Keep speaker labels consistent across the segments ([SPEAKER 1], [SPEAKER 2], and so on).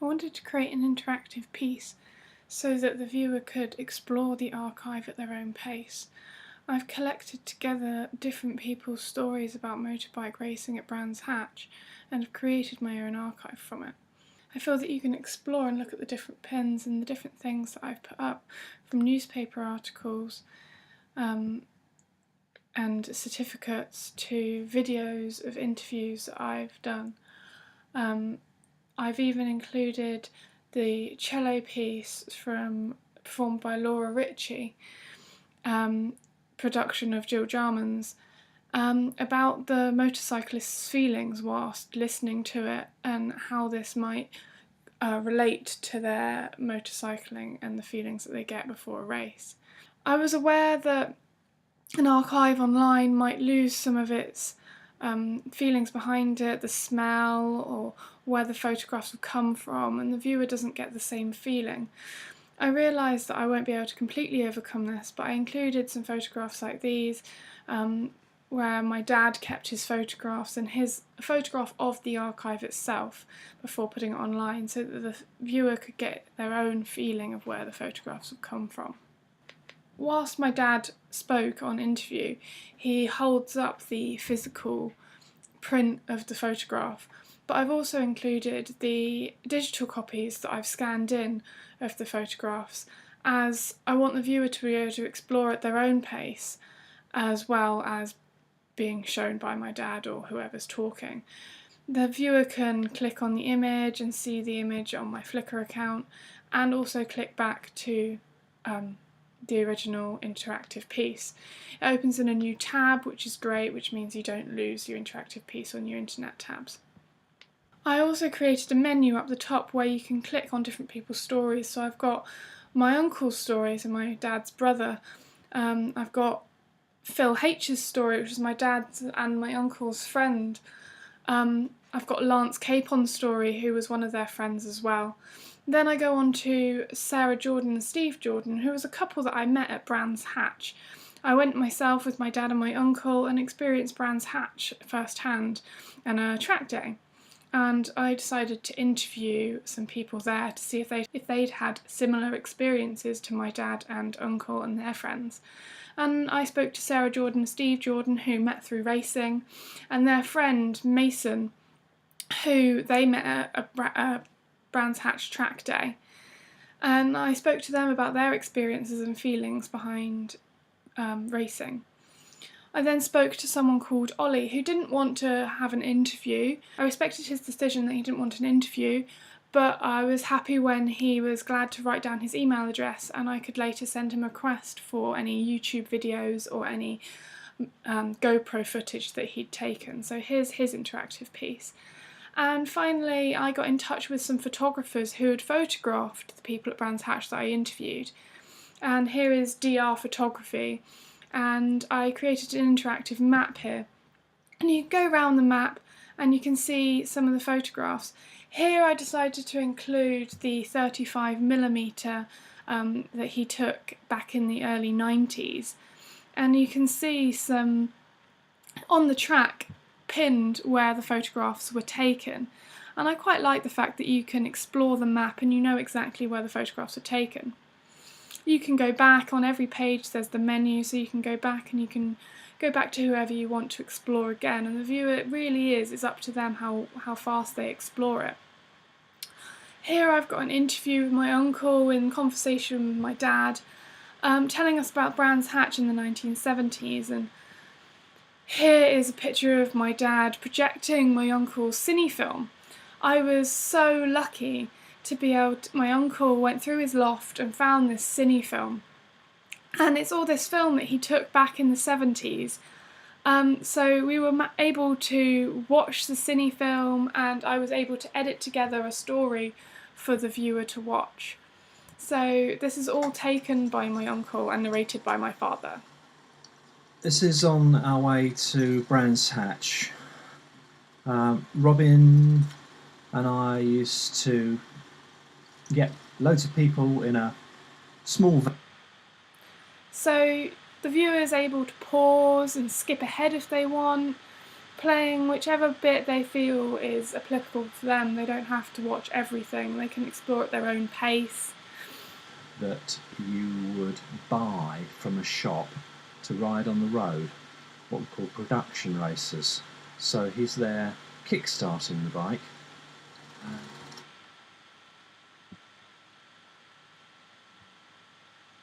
[SPEAKER 1] I wanted to create an interactive piece so that the viewer could explore the archive at their own pace. I've collected together different people's stories about motorbike racing at Brands Hatch and have created my own archive from it. I feel that you can explore and look at the different pins and the different things that I've put up, from newspaper articles and certificates to videos of interviews that I've done. I've even included the cello piece performed by Laura Ritchie, production of Jill Jarman's, about the motorcyclist's feelings whilst listening to it and how this might relate to their motorcycling and the feelings that they get before a race. I was aware that an archive online might lose some of its feelings behind it, the smell or where the photographs have come from, and the viewer doesn't get the same feeling. I realised that I won't be able to completely overcome this, but I included some photographs like these where my dad kept his photographs and his photograph of the archive itself before putting it online, so that the viewer could get their own feeling of where the photographs have come from. Whilst my dad spoke on interview, he holds up the physical print of the photograph, but I've also included the digital copies that I've scanned in of the photographs, as I want the viewer to be able to explore at their own pace, as well as being shown by my dad or whoever's talking. The viewer can click on the image and see the image on my Flickr account, and also click back to the original interactive piece. It opens in a new tab, which is great, which means you don't lose your interactive piece on your internet tabs. I also created a menu up the top where you can click on different people's stories. So I've got my uncle's stories and my dad's brother. I've got Phil H's story, which is my dad's and my uncle's friend. I've got Lance Capon's story, who was one of their friends as well. Then I go on to Sarah Jordan and Steve Jordan, who was a couple that I met at Brands Hatch. I went myself with my dad and my uncle and experienced Brands Hatch firsthand and a track day. And I decided to interview some people there to see if they'd had similar experiences to my dad and uncle and their friends. And I spoke to Sarah Jordan and Steve Jordan, who met through racing, and their friend Mason, who they met at a Brands Hatch track day. And I spoke to them about their experiences and feelings behind racing. I then spoke to someone called Ollie, who didn't want to have an interview. I respected his decision that he didn't want an interview, but I was happy when he was glad to write down his email address, and I could later send him a request for any YouTube videos or any GoPro footage that he'd taken. So here's his interactive piece. And finally, I got in touch with some photographers who had photographed the people at Brands Hatch that I interviewed. And here is DR Photography. And I created an interactive map here. And you can go around the map and you can see some of the photographs. Here I decided to include the 35mm that he took back in the early 90s. And you can see some on the track pinned where the photographs were taken. And I quite like the fact that you can explore the map and you know exactly where the photographs are taken. You can go back on every page, there's the menu, so you can go back and you can go back to whoever you want to explore again, and the viewer, it really is, it's up to them how fast they explore it. Here I've got an interview with my uncle in conversation with my dad, telling us about Brands Hatch in the 1970s, and here is a picture of my dad projecting my uncle's cine film. I was so lucky to be able to, my uncle went through his loft and found this cine film. And it's all this film that he took back in the 70s. So we were able to watch the cine film, and I was able to edit together a story for the viewer to watch. So this is all taken by my uncle and narrated by my father.
[SPEAKER 2] This is on our way to Brands Hatch. Robin and I used to get loads of people in a small van.
[SPEAKER 1] So the viewer is able to pause and skip ahead if they want. playing whichever bit they feel is applicable to them. They don't have to watch everything, they can explore at their own pace.
[SPEAKER 2] That you would buy from a shop to ride on the road, what we call production racers. So he's there kick-starting the bike.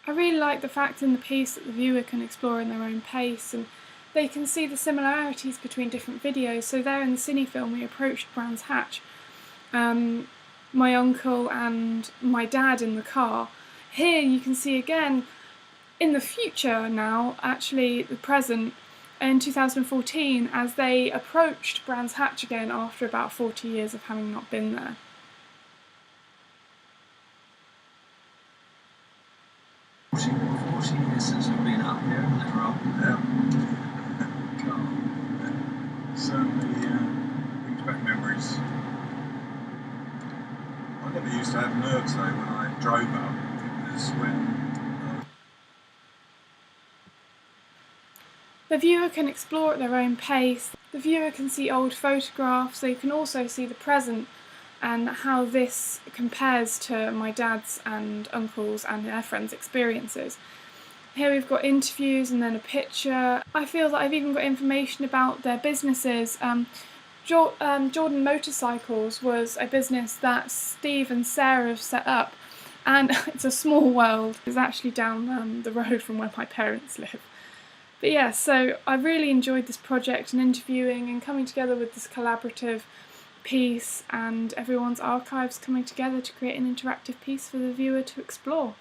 [SPEAKER 1] I really like the fact in the piece that the viewer can explore in their own pace, and they can see the similarities between different videos. So there in the cine film we approached Brands Hatch, my uncle and my dad in the car. Here you can see again, in the future now, actually the present, in 2014, as they approached Brands Hatch again after about 40 years of having not been there.
[SPEAKER 2] Years since we've been up here, isn't it, Rob?
[SPEAKER 3] Yeah. Certainly brings back memories. I never used to have nerves though when I drove up. It was when
[SPEAKER 1] The viewer can explore at their own pace. The viewer can see old photographs. They can also see the present and how this compares to my dad's and uncle's and their friends' experiences. Here we've got interviews and then a picture. I feel that I've even got information about their businesses. Jordan Motorcycles was a business that Steve and Sarah have set up, and it's a small world. It's actually down the road from where my parents live. But yeah, so I really enjoyed this project and interviewing and coming together with this collaborative piece, and everyone's archives coming together to create an interactive piece for the viewer to explore.